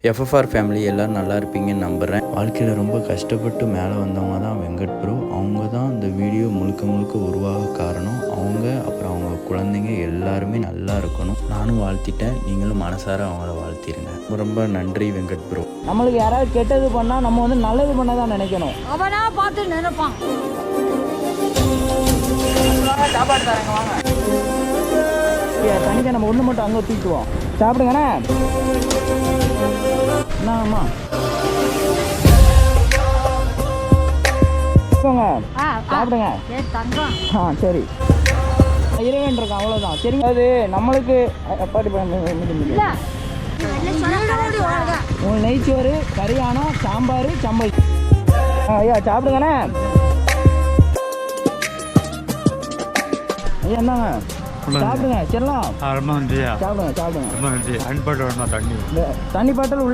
FFR family எல்லோரும் நல்லா இருப்பீங்கன்னு நம்புகிறேன். வாழ்க்கையில் ரொம்ப கஷ்டப்பட்டு மேலே வந்தவங்க தான் வெங்கட் ப்ரோ. அவங்க தான் இந்த வீடியோ முழுக்க உருவாக காரணம். அவங்க அப்புறம் அவங்க குழந்தைங்க எல்லாருமே நல்லா இருக்கணும். நானும் வாழ்த்திட்டேன், நீங்களும் மனசார அவங்கள வாழ்த்திருங்க. ரொம்ப நன்றி வெங்கட் ப்ரோ. நம்மளுக்கு யாராவது கெட்டது பண்ணால் நம்ம வந்து நல்லது பண்ண தான் நினைக்கணும். அவனா பார்த்து நினைப்பான். சாப்பாடு தரேங்க வாங்க. தனியாக நம்ம ஒன்று மட்டும் அங்கே தூக்குவோம். சாப்பிடுங்கண்ணே. என்னம்மா சாப்பிடுங்க. சரி இறைவன் இருக்கான், அவ்வளோதான். சரி, அது நம்மளுக்கு பாட்டி உங்களுக்கு நெய்ச்சோறு, கரியானம், சாம்பார், சம்பல். ஐயா சாப்பிடுங்கண்ணே. ஐயா என்னங்க சாப்பிடுங்க. சரிலாம் சாப்பிடுங்க. தண்ணி பாட்டில் உள்ள